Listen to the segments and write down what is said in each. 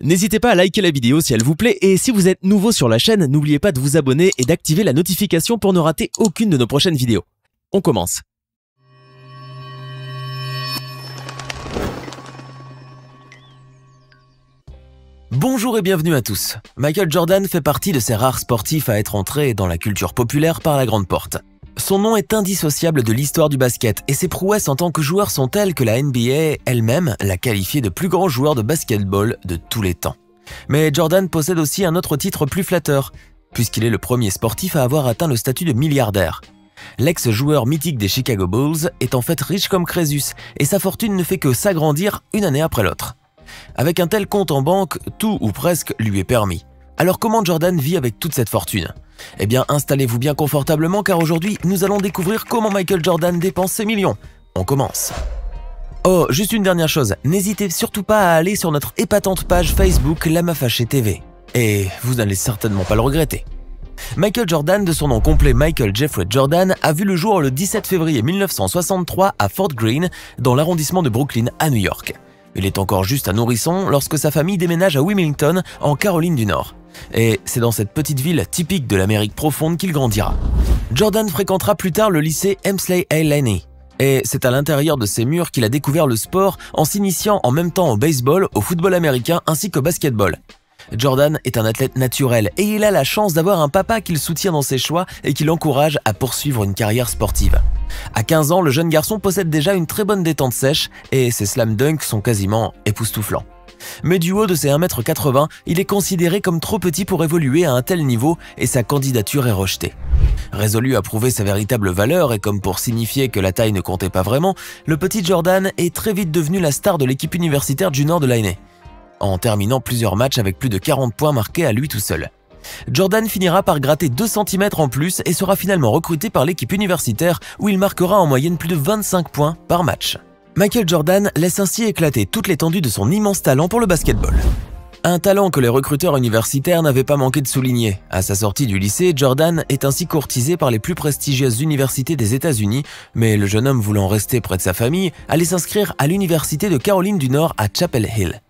N'hésitez pas à liker la vidéo si elle vous plaît et si vous êtes nouveau sur la chaîne, n'oubliez pas de vous abonner et d'activer la notification pour ne rater aucune de nos prochaines vidéos. On commence. Bonjour et bienvenue à tous. Michael Jordan fait partie de ces rares sportifs à être entrés dans la culture populaire par la grande porte. Son nom est indissociable de l'histoire du basket et ses prouesses en tant que joueur sont telles que la NBA elle-même l'a qualifié de plus grand joueur de basketball de tous les temps. Mais Jordan possède aussi un autre titre plus flatteur, puisqu'il est le premier sportif à avoir atteint le statut de milliardaire. L'ex-joueur mythique des Chicago Bulls est en fait riche comme Crésus et sa fortune ne fait que s'agrandir une année après l'autre. Avec un tel compte en banque, tout ou presque lui est permis. Alors comment Jordan vit avec toute cette fortune ? Eh bien, installez-vous bien confortablement car aujourd'hui, nous allons découvrir comment Michael Jordan dépense ses millions. On commence. Oh, juste une dernière chose, n'hésitez surtout pas à aller sur notre épatante page Facebook Lama Fâché TV. Et vous n'allez certainement pas le regretter. Michael Jordan, de son nom complet Michael Jeffrey Jordan, a vu le jour le 17 février 1963 à Fort Greene, dans l'arrondissement de Brooklyn à New York. Il est encore juste un nourrisson lorsque sa famille déménage à Wilmington, en Caroline du Nord. Et c'est dans cette petite ville typique de l'Amérique profonde qu'il grandira. Jordan fréquentera plus tard le lycée Hemsley A. Laney. Et c'est à l'intérieur de ces murs qu'il a découvert le sport en s'initiant en même temps au baseball, au football américain ainsi qu'au basketball. Jordan est un athlète naturel et il a la chance d'avoir un papa qui le soutient dans ses choix et qui l'encourage à poursuivre une carrière sportive. À 15 ans, le jeune garçon possède déjà une très bonne détente sèche et ses slam dunks sont quasiment époustouflants. Mais du haut de ses 1,80 m, il est considéré comme trop petit pour évoluer à un tel niveau et sa candidature est rejetée. Résolu à prouver sa véritable valeur et comme pour signifier que la taille ne comptait pas vraiment, le petit Jordan est très vite devenu la star de l'équipe universitaire junior de Laney, en terminant plusieurs matchs avec plus de 40 points marqués à lui tout seul. Jordan finira par gratter 2 cm en plus et sera finalement recruté par l'équipe universitaire où il marquera en moyenne plus de 25 points par match. Michael Jordan laisse ainsi éclater toute l'étendue de son immense talent pour le basketball. Un talent que les recruteurs universitaires n'avaient pas manqué de souligner. À sa sortie du lycée, Jordan est ainsi courtisé par les plus prestigieuses universités des États-Unis, mais le jeune homme voulant rester près de sa famille allait s'inscrire à l'université de Caroline du Nord à Chapel Hill.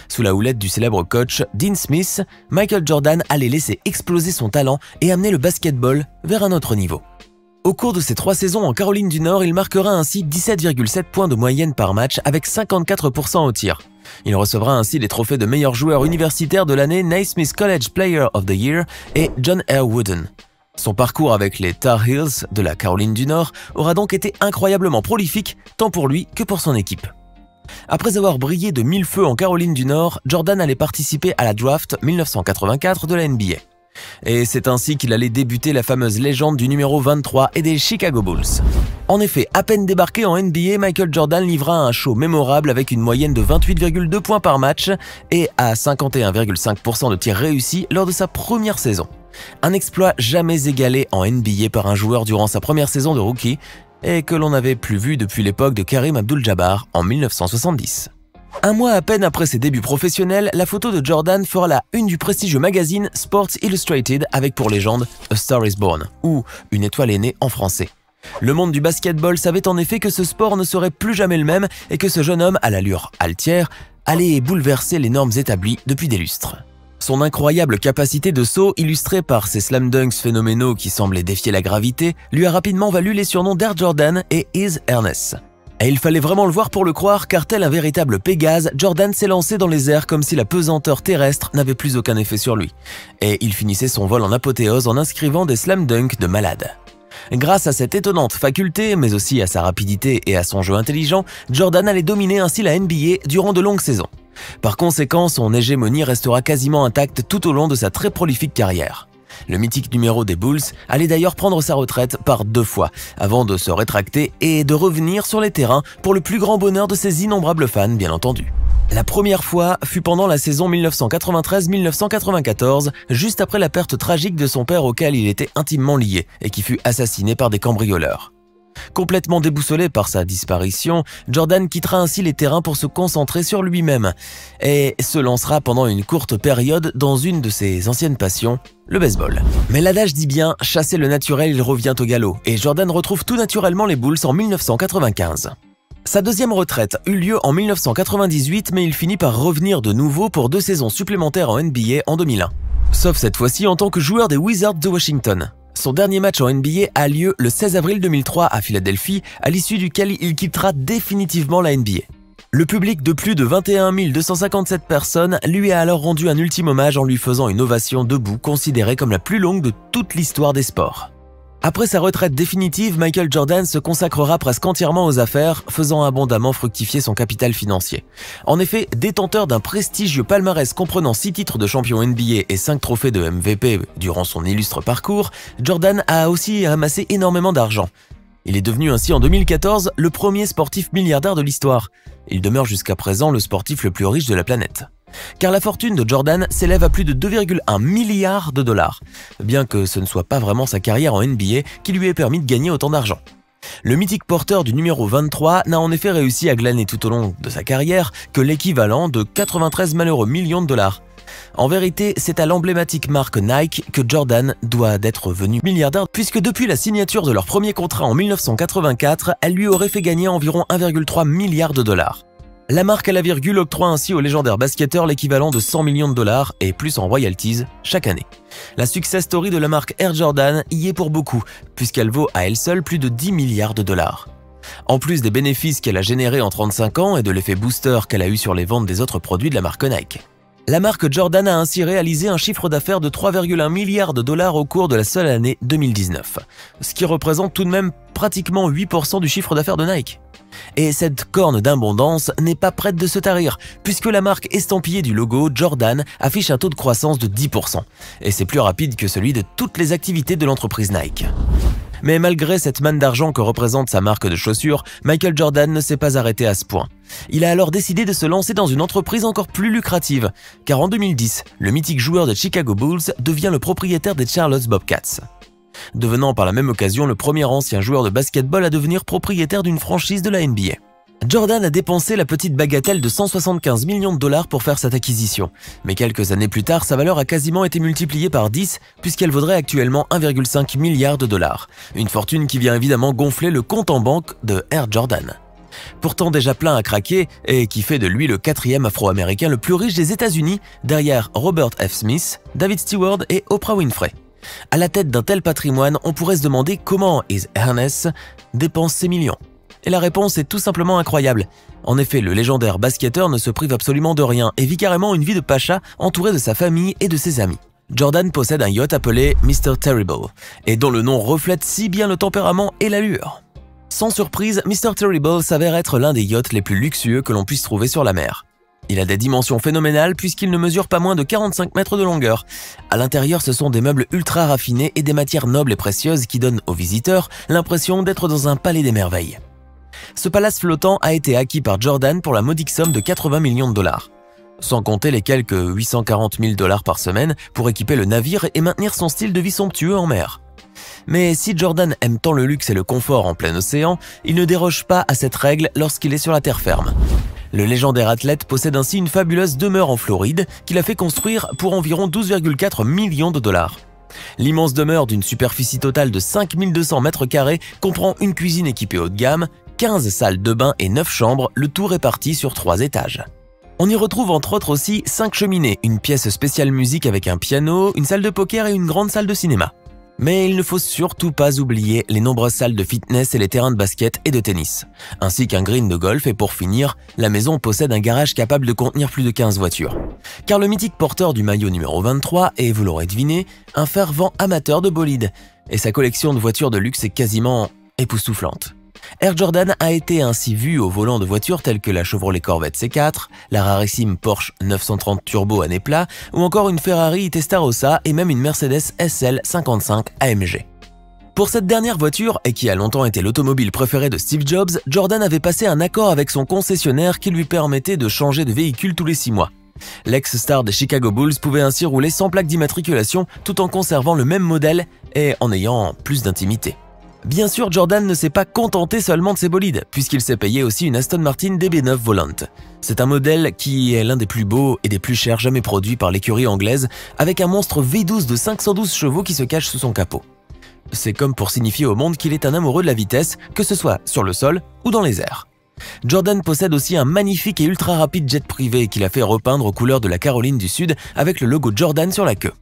Sous la houlette du célèbre coach Dean Smith, Michael Jordan allait laisser exploser son talent et amener le basketball vers un autre niveau. Au cours de ses 3 saisons en Caroline du Nord, il marquera ainsi 17,7 points de moyenne par match avec 54% au tir. Il recevra ainsi les trophées de meilleur joueur universitaire de l'année Naismith College Player of the Year et John R. Wooden. Son parcours avec les Tar Heels de la Caroline du Nord aura donc été incroyablement prolifique tant pour lui que pour son équipe. Après avoir brillé de mille feux en Caroline du Nord, Jordan allait participer à la draft 1984 de la NBA. Et c'est ainsi qu'il allait débuter la fameuse légende du numéro 23 et des Chicago Bulls. En effet, à peine débarqué en NBA, Michael Jordan livra un show mémorable avec une moyenne de 28,2 points par match et à 51,5% de tirs réussis lors de sa première saison. Un exploit jamais égalé en NBA par un joueur durant sa première saison de rookie et que l'on n'avait plus vu depuis l'époque de Kareem Abdul-Jabbar en 1970. Un mois à peine après ses débuts professionnels, la photo de Jordan fera la une du prestigieux magazine Sports Illustrated avec pour légende « A Star is Born » ou « Une étoile est née » en français. Le monde du basketball savait en effet que ce sport ne serait plus jamais le même et que ce jeune homme à l'allure altière allait bouleverser les normes établies depuis des lustres. Son incroyable capacité de saut, illustrée par ses slam dunks phénoménaux qui semblaient défier la gravité, lui a rapidement valu les surnoms d'Air Jordan et His Airness. Et il fallait vraiment le voir pour le croire car tel un véritable Pégase, Jordan s'est lancé dans les airs comme si la pesanteur terrestre n'avait plus aucun effet sur lui. Et il finissait son vol en apothéose en inscrivant des slam dunks de malade. Grâce à cette étonnante faculté, mais aussi à sa rapidité et à son jeu intelligent, Jordan allait dominer ainsi la NBA durant de longues saisons. Par conséquent, son hégémonie restera quasiment intacte tout au long de sa très prolifique carrière. Le mythique numéro des Bulls allait d'ailleurs prendre sa retraite par 2 fois, avant de se rétracter et de revenir sur les terrains pour le plus grand bonheur de ses innombrables fans, bien entendu. La première fois fut pendant la saison 1993-1994, juste après la perte tragique de son père auquel il était intimement lié et qui fut assassiné par des cambrioleurs. Complètement déboussolé par sa disparition, Jordan quittera ainsi les terrains pour se concentrer sur lui-même et se lancera pendant une courte période dans une de ses anciennes passions, le baseball. Mais l'adage dit bien « chasser le naturel, il revient au galop » et Jordan retrouve tout naturellement les Bulls en 1995. Sa deuxième retraite eut lieu en 1998, mais il finit par revenir de nouveau pour 2 saisons supplémentaires en NBA en 2001. Sauf cette fois-ci en tant que joueur des Wizards de Washington. Son dernier match en NBA a lieu le 16 avril 2003 à Philadelphie, à l'issue duquel il quittera définitivement la NBA. Le public de plus de 21 257 personnes lui a alors rendu un ultime hommage en lui faisant une ovation debout considérée comme la plus longue de toute l'histoire des sports. Après sa retraite définitive, Michael Jordan se consacrera presque entièrement aux affaires, faisant abondamment fructifier son capital financier. En effet, détenteur d'un prestigieux palmarès comprenant 6 titres de champion NBA et 5 trophées de MVP durant son illustre parcours, Jordan a aussi amassé énormément d'argent. Il est devenu ainsi en 2014 le premier sportif milliardaire de l'histoire. Il demeure jusqu'à présent le sportif le plus riche de la planète. Car la fortune de Jordan s'élève à plus de 2,1 milliards de dollars, bien que ce ne soit pas vraiment sa carrière en NBA qui lui ait permis de gagner autant d'argent. Le mythique porteur du numéro 23 n'a en effet réussi à glaner tout au long de sa carrière que l'équivalent de 93 malheureux millions de dollars. En vérité, c'est à l'emblématique marque Nike que Jordan doit d'être venu milliardaire, puisque depuis la signature de leur premier contrat en 1984, elle lui aurait fait gagner environ 1,3 milliard de dollars. La marque à la virgule octroie ainsi au légendaire basketteur l'équivalent de 100 millions de dollars et plus en royalties chaque année. La success story de la marque Air Jordan y est pour beaucoup, puisqu'elle vaut à elle seule plus de 10 milliards de dollars. En plus des bénéfices qu'elle a générés en 35 ans et de l'effet booster qu'elle a eu sur les ventes des autres produits de la marque Nike. La marque Jordan a ainsi réalisé un chiffre d'affaires de 3,1 milliards de dollars au cours de la seule année 2019, ce qui représente tout de même pratiquement 8% du chiffre d'affaires de Nike. Et cette corne d'abondance n'est pas prête de se tarir, puisque la marque estampillée du logo Jordan affiche un taux de croissance de 10%, et c'est plus rapide que celui de toutes les activités de l'entreprise Nike. Mais malgré cette manne d'argent que représente sa marque de chaussures, Michael Jordan ne s'est pas arrêté à ce point. Il a alors décidé de se lancer dans une entreprise encore plus lucrative, car en 2010, le mythique joueur de Chicago Bulls devient le propriétaire des Charlotte Bobcats, devenant par la même occasion le premier ancien joueur de basketball à devenir propriétaire d'une franchise de la NBA. Jordan a dépensé la petite bagatelle de 175 millions de dollars pour faire cette acquisition, mais quelques années plus tard, sa valeur a quasiment été multipliée par 10 puisqu'elle vaudrait actuellement 1,5 milliard de dollars, une fortune qui vient évidemment gonfler le compte en banque de Air Jordan. Pourtant déjà plein à craquer et qui fait de lui le 4e afro-américain le plus riche des États-Unis, derrière Robert F. Smith, David Stewart et Oprah Winfrey. À la tête d'un tel patrimoine, on pourrait se demander comment His Ernest dépense ses millions. Et la réponse est tout simplement incroyable. En effet, le légendaire basketteur ne se prive absolument de rien et vit carrément une vie de pacha entouré de sa famille et de ses amis. Jordan possède un yacht appelé Mr. Terrible et dont le nom reflète si bien le tempérament et l'allure. Sans surprise, Mr. Terrible s'avère être l'un des yachts les plus luxueux que l'on puisse trouver sur la mer. Il a des dimensions phénoménales puisqu'il ne mesure pas moins de 45 mètres de longueur. À l'intérieur, ce sont des meubles ultra raffinés et des matières nobles et précieuses qui donnent aux visiteurs l'impression d'être dans un palais des merveilles. Ce palace flottant a été acquis par Jordan pour la modique somme de 80 millions de dollars. Sans compter les quelques 840 000 dollars par semaine pour équiper le navire et maintenir son style de vie somptueux en mer. Mais si Jordan aime tant le luxe et le confort en plein océan, il ne déroge pas à cette règle lorsqu'il est sur la terre ferme. Le légendaire athlète possède ainsi une fabuleuse demeure en Floride qu'il a fait construire pour environ 12,4 millions de dollars. L'immense demeure d'une superficie totale de 5200 mètres carrés comprend une cuisine équipée haut de gamme, 15 salles de bain et 9 chambres, le tout réparti sur 3 étages. On y retrouve entre autres aussi 5 cheminées, une pièce spéciale musique avec un piano, une salle de poker et une grande salle de cinéma. Mais il ne faut surtout pas oublier les nombreuses salles de fitness et les terrains de basket et de tennis, ainsi qu'un green de golf et pour finir, la maison possède un garage capable de contenir plus de 15 voitures. Car le mythique porteur du maillot numéro 23 est, vous l'aurez deviné, un fervent amateur de bolides, et sa collection de voitures de luxe est quasiment époustouflante. Air Jordan a été ainsi vu au volant de voitures telles que la Chevrolet Corvette C4, la rarissime Porsche 930 Turbo à nez plat ou encore une Ferrari Testarossa et même une Mercedes SL 55 AMG. Pour cette dernière voiture, et qui a longtemps été l'automobile préférée de Steve Jobs, Jordan avait passé un accord avec son concessionnaire qui lui permettait de changer de véhicule tous les 6 mois. L'ex-star des Chicago Bulls pouvait ainsi rouler sans plaque d'immatriculation tout en conservant le même modèle et en ayant plus d'intimité. Bien sûr, Jordan ne s'est pas contenté seulement de ses bolides, puisqu'il s'est payé aussi une Aston Martin DB9 volante. C'est un modèle qui est l'un des plus beaux et des plus chers jamais produits par l'écurie anglaise, avec un monstre V12 de 512 chevaux qui se cache sous son capot. C'est comme pour signifier au monde qu'il est un amoureux de la vitesse, que ce soit sur le sol ou dans les airs. Jordan possède aussi un magnifique et ultra rapide jet privé qu'il a fait repeindre aux couleurs de la Caroline du Sud avec le logo Jordan sur la queue.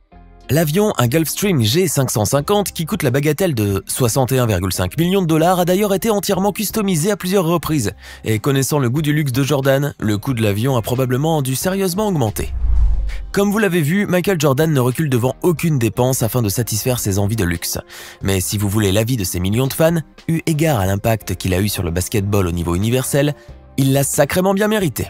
L'avion, un Gulfstream G550 qui coûte la bagatelle de 61,5 millions de dollars, a d'ailleurs été entièrement customisé à plusieurs reprises. Et connaissant le goût du luxe de Jordan, le coût de l'avion a probablement dû sérieusement augmenter. Comme vous l'avez vu, Michael Jordan ne recule devant aucune dépense afin de satisfaire ses envies de luxe. Mais si vous voulez l'avis de ses millions de fans, eu égard à l'impact qu'il a eu sur le basketball au niveau universel, il l'a sacrément bien mérité.